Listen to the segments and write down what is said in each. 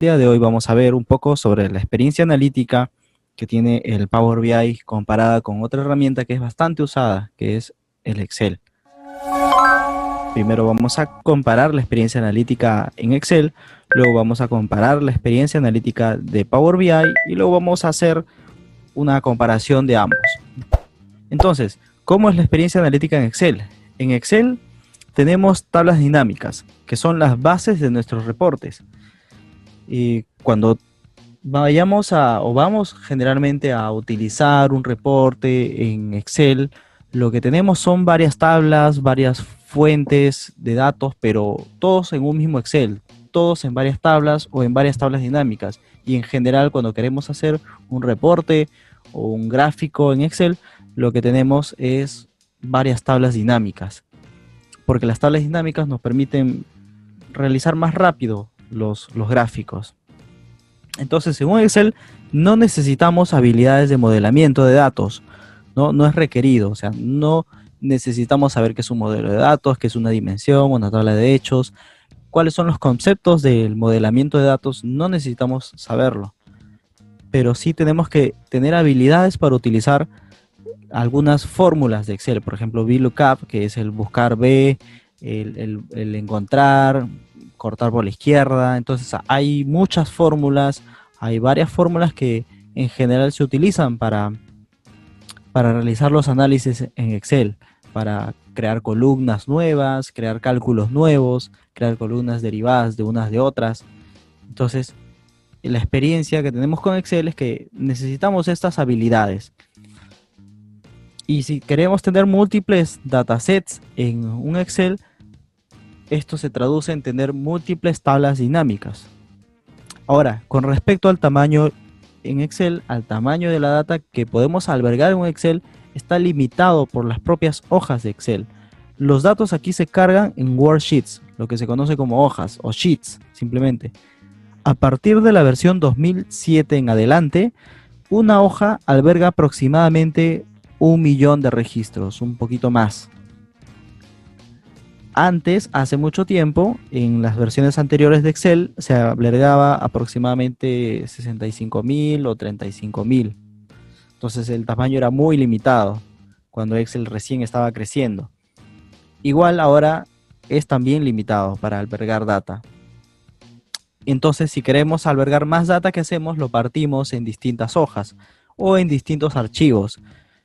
día de hoy vamos a ver un poco sobre la experiencia analítica que tiene el Power BI comparada con otra herramienta que es bastante usada, que es el Excel. Primero vamos a comparar la experiencia analítica en Excel, luego vamos a comparar la experiencia analítica de Power BI y luego vamos a hacer una comparación de ambos. Entonces, ¿cómo es la experiencia analítica en Excel? En Excel tenemos tablas dinámicas, que son las bases de nuestros reportes. Y cuando vamos generalmente a utilizar un reporte en Excel, lo que tenemos son varias tablas, varias fuentes de datos, pero todos en un mismo Excel, todos en varias tablas o en varias tablas dinámicas. Y en general, cuando queremos hacer un reporte o un gráfico en Excel, lo que tenemos es varias tablas dinámicas, porque las tablas dinámicas nos permiten realizar más rápido los gráficos. Entonces, según Excel, no necesitamos habilidades de modelamiento de datos, no es requerido, o sea, no necesitamos saber qué es un modelo de datos, qué es una dimensión, una tabla de hechos, cuáles son los conceptos del modelamiento de datos, no necesitamos saberlo, pero sí tenemos que tener habilidades para utilizar algunas fórmulas de Excel, por ejemplo, VLOOKUP, que es el buscar B, el encontrar, cortar por la izquierda. Entonces hay muchas fórmulas, hay varias fórmulas que en general se utilizan para realizar los análisis en Excel, para crear columnas nuevas, crear cálculos nuevos, crear columnas derivadas de unas de otras. Entonces, la experiencia que tenemos con Excel es que necesitamos estas habilidades. Y si queremos tener múltiples datasets en un Excel, esto se traduce en tener múltiples tablas dinámicas. Ahora, con respecto al tamaño en Excel, al tamaño de la data que podemos albergar en un Excel, está limitado por las propias hojas de Excel. Los datos aquí se cargan en worksheets, lo que se conoce como hojas o sheets, simplemente. A partir de la versión 2007 en adelante, una hoja alberga aproximadamente 1.000.000 de registros, un poquito más. Antes, hace mucho tiempo, en las versiones anteriores de Excel, se albergaba aproximadamente 65.000 o 35.000. Entonces el tamaño era muy limitado cuando Excel recién estaba creciendo. Igual ahora es también limitado para albergar data. Entonces, si queremos albergar más data, ¿qué hacemos? Lo partimos en distintas hojas o en distintos archivos.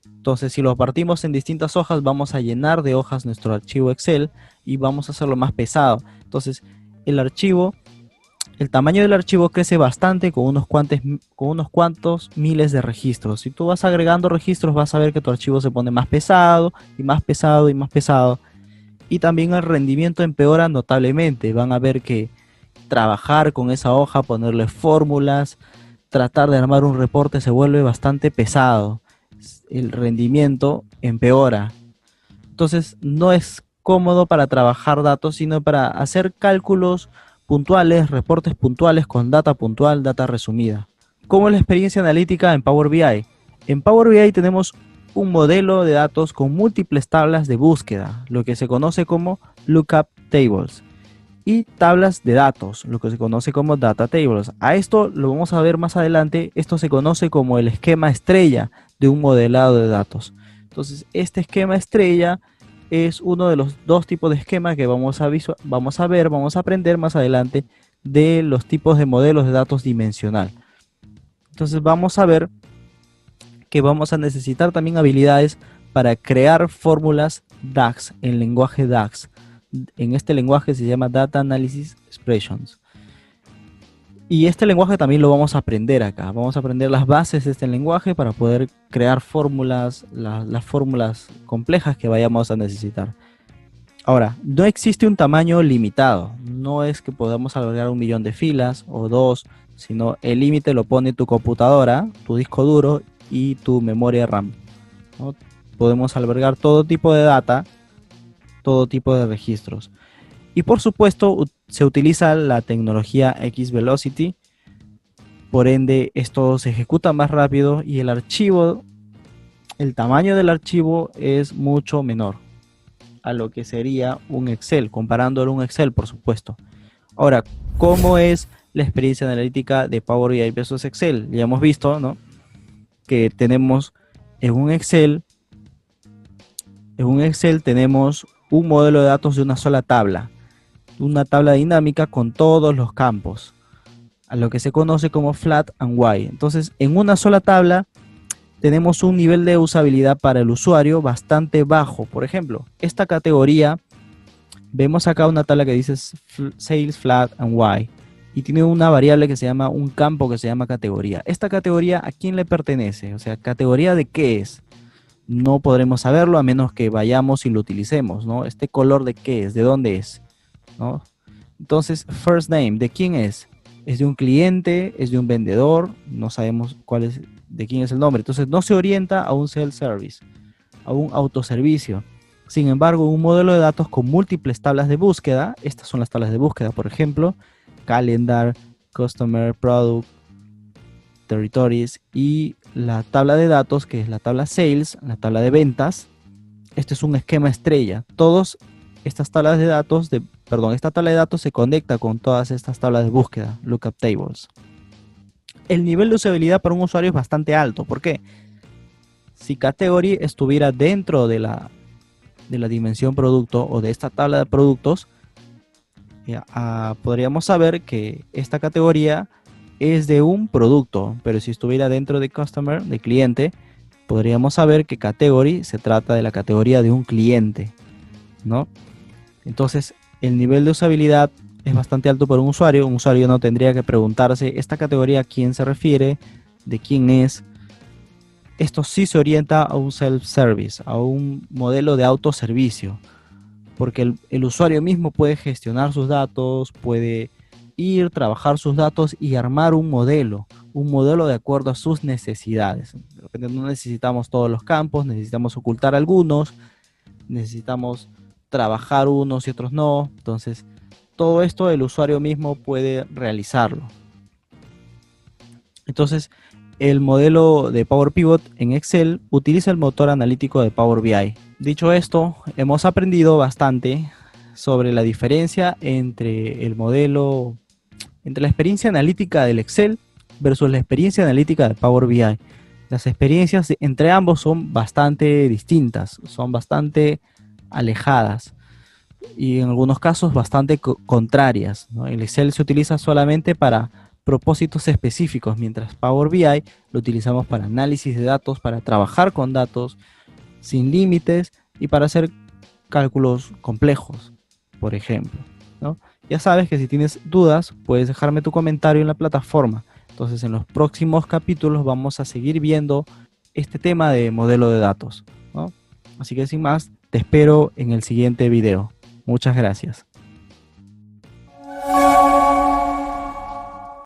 Entonces, si lo partimos en distintas hojas, vamos a llenar de hojas nuestro archivo Excel y vamos a hacerlo más pesado. Entonces, el tamaño del archivo crece bastante con unos cuantos miles de registros. Si tú vas agregando registros, vas a ver que tu archivo se pone más pesado y más pesado y más pesado. Y también el rendimiento empeora notablemente. Van a ver que trabajar con esa hoja, ponerle fórmulas, tratar de armar un reporte se vuelve bastante pesado. El rendimiento empeora. Entonces no es cómodo para trabajar datos, sino para hacer cálculos puntuales, reportes puntuales con data puntual, data resumida. ¿Cómo es la experiencia analítica en Power BI? En Power BI tenemos un modelo de datos con múltiples tablas de búsqueda, lo que se conoce como lookup tables, y tablas de datos, lo que se conoce como data tables. A esto lo vamos a ver más adelante. Esto se conoce como el esquema estrella de un modelado de datos. Entonces, este esquema estrella es uno de los dos tipos de esquemas que vamos a aprender más adelante de los tipos de modelos de datos dimensional. Entonces, vamos a ver que vamos a necesitar también habilidades para crear fórmulas DAX en lenguaje DAX. En este lenguaje se llama Data Analysis Expressions. Y este lenguaje también lo vamos a aprender acá. Vamos a aprender las bases de este lenguaje para poder crear fórmulas, las fórmulas complejas que vayamos a necesitar. Ahora, no existe un tamaño limitado. No es que podamos albergar 1.000.000 de filas o 2, sino el límite lo pone tu computadora, tu disco duro y tu memoria RAM, ¿no? Podemos albergar todo tipo de data, todo tipo de registros. Y por supuesto se utiliza la tecnología XVelocity, por ende esto se ejecuta más rápido y el tamaño del archivo es mucho menor a lo que sería un Excel, comparándolo a un Excel, por supuesto. Ahora, ¿cómo es la experiencia analítica de Power BI versus Excel. Ya hemos visto, ¿no?, que tenemos en un Excel tenemos un modelo de datos de una sola tabla, una tabla dinámica con todos los campos, a lo que se conoce como flat and white. Entonces, en una sola tabla tenemos un nivel de usabilidad para el usuario bastante bajo. Por ejemplo, esta categoría, vemos acá una tabla que dice Sales Flat and White y tiene una variable que se llama, un campo que se llama categoría. Esta categoría, ¿a quién le pertenece? O sea, ¿categoría de qué es? No podremos saberlo a menos que vayamos y lo utilicemos, ¿no? Este color de qué es, de dónde es, ¿no? Entonces, first name, ¿de quién es? ¿Es de un cliente? ¿Es de un vendedor? No sabemos cuál es, de quién es el nombre. Entonces, no se orienta a un self-service, a un autoservicio. Sin embargo, un modelo de datos con múltiples tablas de búsqueda, estas son las tablas de búsqueda, por ejemplo, Calendar, Customer, Product, Territories y la tabla de datos, que es la tabla Sales, la tabla de ventas. Este es un esquema estrella. Todas estas tablas de datos, esta tabla de datos se conecta con todas estas tablas de búsqueda, lookup tables. El nivel de usabilidad para un usuario es bastante alto. ¿Por qué? Si Category estuviera dentro de la dimensión producto o de esta tabla de productos, podríamos saber que esta categoría es de un producto, pero si estuviera dentro de Customer, de cliente, podríamos saber que Category se trata de la categoría de un cliente, ¿no? Entonces, el nivel de usabilidad es bastante alto para un usuario. Un usuario no tendría que preguntarse, ¿esta categoría a quién se refiere? ¿De quién es? Esto sí se orienta a un self-service, a un modelo de autoservicio, porque el usuario mismo puede gestionar sus datos, puede ir, trabajar sus datos y armar un modelo de acuerdo a sus necesidades. De repente no necesitamos todos los campos, necesitamos ocultar algunos, necesitamos trabajar unos y otros no. Entonces, todo esto el usuario mismo puede realizarlo. Entonces, el modelo de Power Pivot en Excel utiliza el motor analítico de Power BI. Dicho esto, hemos aprendido bastante sobre la diferencia entre el modelo, entre la experiencia analítica del Excel versus la experiencia analítica de Power BI. Las experiencias entre ambos son bastante distintas, son bastante alejadas y en algunos casos bastante contrarias, ¿no? El Excel se utiliza solamente para propósitos específicos, mientras Power BI lo utilizamos para análisis de datos, para trabajar con datos sin límites y para hacer cálculos complejos, por ejemplo, ¿no? Ya sabes que si tienes dudas, puedes dejarme tu comentario en la plataforma. Entonces, en los próximos capítulos vamos a seguir viendo este tema de modelo de datos, ¿no? Así que sin más, te espero en el siguiente video. Muchas gracias.